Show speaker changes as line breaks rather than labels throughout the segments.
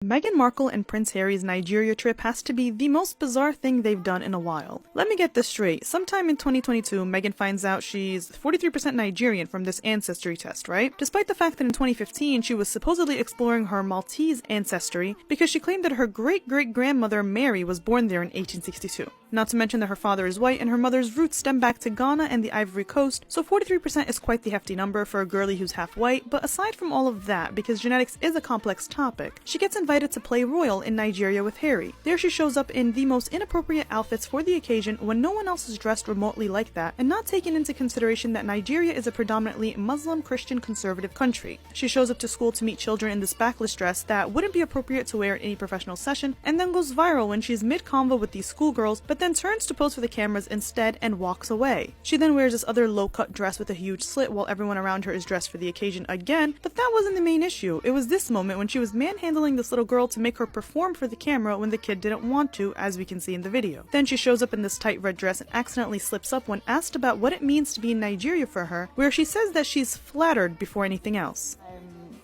Meghan Markle and Prince Harry's Nigeria trip has to be the most bizarre thing they've done in a while. Let me get this straight. Sometime in 2022, Meghan finds out she's 43% Nigerian from this ancestry test, right? Despite the fact that in 2015 she was supposedly exploring her Maltese ancestry because she claimed that her great-great-grandmother Mary was born there in 1862. Not to mention that her father is white and her mother's roots stem back to Ghana and the Ivory Coast, so 43% is quite the hefty number for a girlie who's half white. But aside from all of that, because genetics is a complex topic, she gets invited to play royal in Nigeria with Harry. There she shows up in the most inappropriate outfits for the occasion when no one else is dressed remotely like that, and not taking into consideration that Nigeria is a predominantly Muslim, Christian, conservative country. She shows up to school to meet children in this backless dress that wouldn't be appropriate to wear at any professional session, and then goes viral when she's mid-convo with these schoolgirls, but then turns to pose for the cameras instead and walks away. She then wears this other low-cut dress with a huge slit while everyone around her is dressed for the occasion again, but that wasn't the main issue. It was this moment when she was manhandling this little girl to make her perform for the camera when the kid didn't want to, as we can see in the video. Then she shows up in this tight red dress and accidentally slips up when asked about what it means to be in Nigeria for her, where she says that she's flattered before anything else.
I'm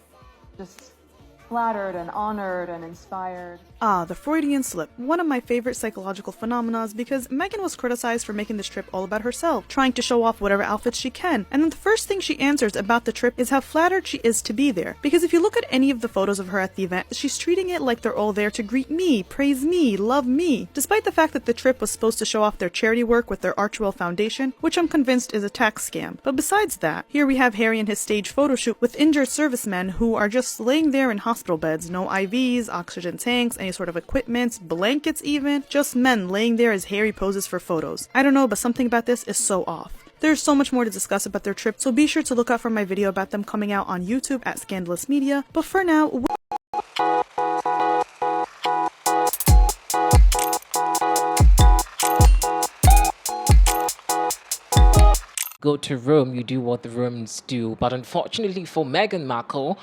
just flattered and honored and inspired.
The Freudian slip, one of my favorite psychological phenomena, because Meghan was criticized for making this trip all about herself, trying to show off whatever outfits she can, and then the first thing she answers about the trip is how flattered she is to be there. Because if you look at any of the photos of her at the event, she's treating it like they're all there to greet me, praise me, love me, despite the fact that the trip was supposed to show off their charity work with their Archwell Foundation, which I'm convinced is a tax scam. But besides that, here we have Harry and his stage photo shoot with injured servicemen who are just laying there in hospital beds, no IVs, oxygen tanks, any sort of equipment, blankets even, just men laying there as Harry poses for photos. I don't know, but something about this is so off. There's so much more to discuss about their trip, so be sure to look out for my video about them coming out on YouTube at Scandalous Media, but for now,
go to Rome, you do what the Romans do. But unfortunately for Meghan Markle,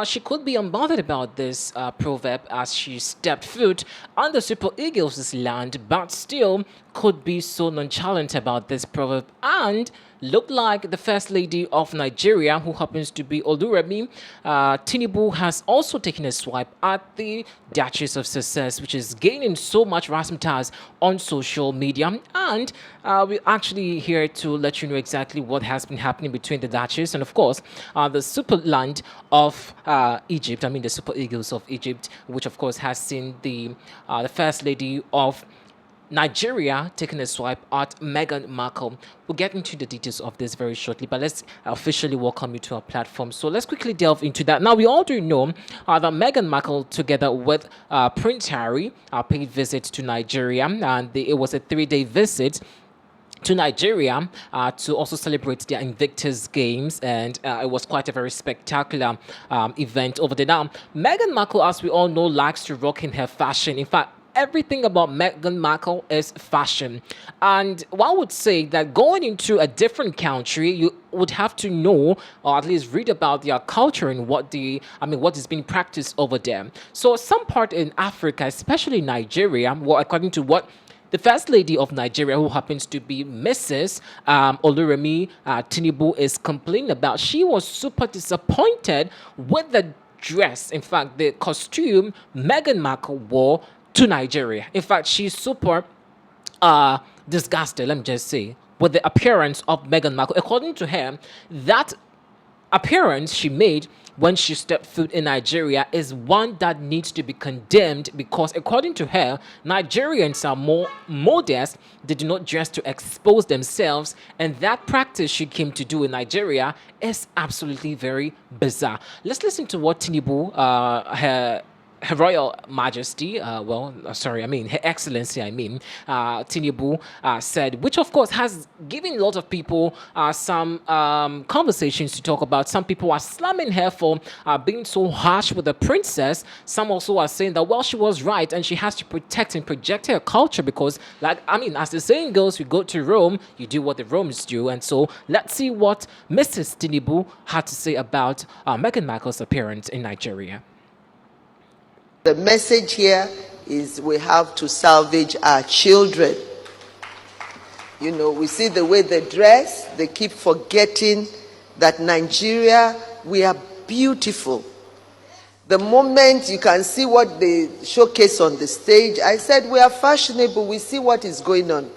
she could be unbothered about this proverb as she stepped foot on the Super Eagles' land, but still could be so nonchalant about this proverb and looked like the First Lady of Nigeria, who happens to be Oluremi Tinubu, has also taken a swipe at the Duchess of Sussex, which is gaining so much razzmatazz on social media. And we're actually here to let you know exactly what has been happening between the Duchess and, of course, the super land of Egypt. I mean, the Super Eagles of Egypt, which, of course, has seen the First Lady of Nigeria taking a swipe at Meghan Markle. We'll get into the details of this very shortly, but let's officially welcome you to our platform. So let's quickly delve into that. Now, we all do know that Meghan Markle, together with Prince Harry, paid visit to Nigeria, and it was a 3-day visit to Nigeria to also celebrate their Invictus Games, and it was quite a very spectacular event over there. Now, Meghan Markle, as we all know, likes to rock in her fashion. In fact, everything about Meghan Markle is fashion. And one would say that going into a different country, you would have to know, or at least read about their culture and what is being practiced over there. So some part in Africa, especially Nigeria, well, according to what the First Lady of Nigeria, who happens to be Mrs. Oluremi Tinubu, is complaining about, she was super disappointed with the dress, in fact, the costume Meghan Markle wore to Nigeria. In fact, she's super disgusted, let me just say, with the appearance of Meghan Markle. According to her, that appearance she made when she stepped foot in Nigeria is one that needs to be condemned, because according to her, Nigerians are more modest. They do not dress to expose themselves, and that practice she came to do in Nigeria is absolutely very bizarre. Let's listen to what Tinubu, Her Royal Majesty, Her Excellency, Tinubu said, which of course has given a lot of people some conversations to talk about. Some people are slamming her for being so harsh with the princess. Some also are saying that, well, she was right and she has to protect and project her culture because, as the saying goes, you go to Rome, you do what the Romans do. And so let's see what Mrs. Tinubu had to say about Meghan Markle's appearance in Nigeria.
The message here is we have to salvage our children. You know, we see the way they dress, they keep forgetting that Nigeria, we are beautiful. The moment you can see what they showcase on the stage, I said, we are fashionable, we see what is going on.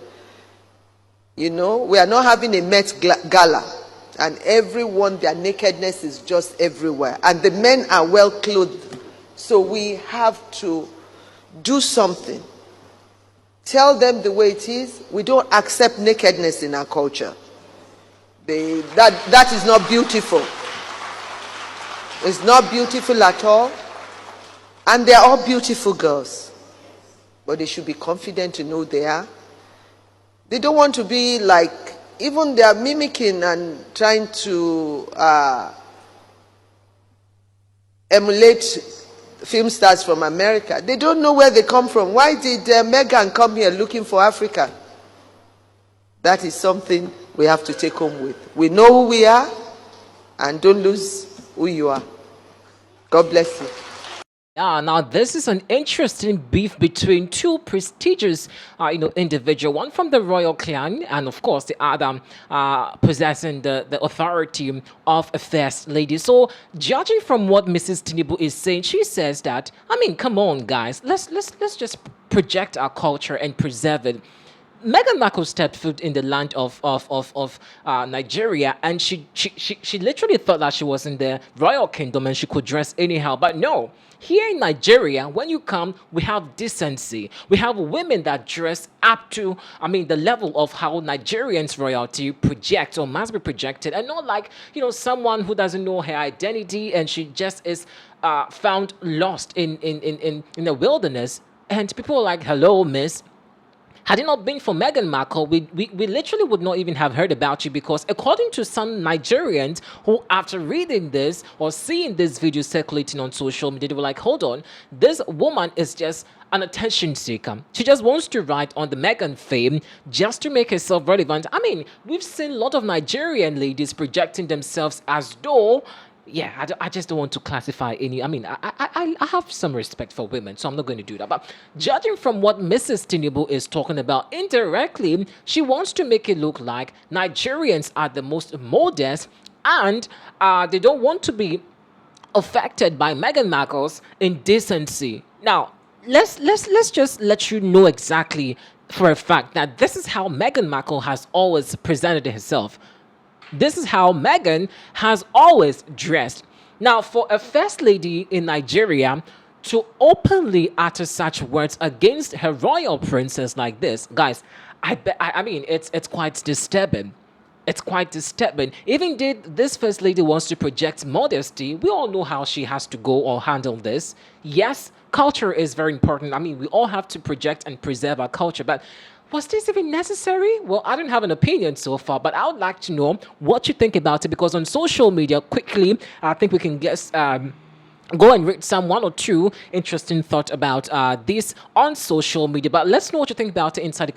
You know, we are not having a Met Gala, and everyone, their nakedness is just everywhere. And the men are well clothed. So we have to do something. Tell them the way it is. We don't accept nakedness in our culture. That is not beautiful. It's not beautiful at all. And they're all beautiful girls. But they should be confident to know they are. They don't want to be like, even they are mimicking and trying to emulate film stars from America. They don't know where they come from. Why did Meghan come here looking for Africa? That is something we have to take home with. We know who we are, and don't lose who you are. God bless you.
Yeah, now this is an interesting beef between two prestigious, individual. One from the royal clan, and of course the other possessing the authority of a first lady. So, judging from what Mrs. Tinubu is saying, she says that, I mean, come on, guys, let's just project our culture and preserve it. Meghan Markle stepped foot in the land of Nigeria, and she literally thought that she was in the royal kingdom and she could dress anyhow. But no, here in Nigeria, when you come, we have decency. We have women that dress up to, the level of how Nigerians royalty project or must be projected, and not like someone who doesn't know her identity and she just is found lost in the wilderness, and people are like, "Hello, miss." Had it not been for Meghan Markle, we literally would not even have heard about you, because according to some Nigerians who, after reading this or seeing this video circulating on social media, they were like, hold on, this woman is just an attention seeker. She just wants to ride on the Meghan fame just to make herself relevant. I mean, we've seen a lot of Nigerian ladies projecting themselves as though, yeah, I just don't want to classify any. I have some respect for women, so I'm not going to do that. But judging from what Mrs. Tinubu is talking about, indirectly, she wants to make it look like Nigerians are the most modest, and they don't want to be affected by Meghan Markle's indecency. Now, let's just let you know exactly for a fact that this is how Meghan Markle has always presented herself. This is how Meghan has always dressed. Now, for a first lady in Nigeria to openly utter such words against her royal princess like this, guys, it's quite disturbing. It's quite disturbing. Even did this first lady wants to project modesty, we all know how she has to go or handle this. Yes, culture is very important. We all have to project and preserve our culture, but was this even necessary? Well, I don't have an opinion so far, but I would like to know what you think about it, because on social media, quickly, I think we can guess. Go and read some one or two interesting thoughts about this on social media. But let's know what you think about it inside.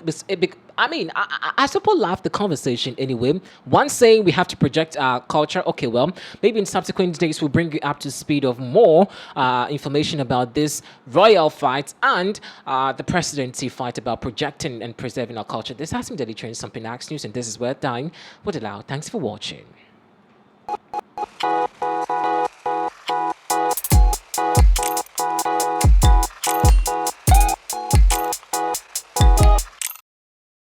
I suppose laugh the conversation anyway. One saying we have to project our culture. Okay, well, maybe in subsequent days we'll bring you up to speed of more information about this royal fight and the presidency fight about projecting and preserving our culture. This has been Daily Trends, Something News, and this is where time would allow. Thanks for watching.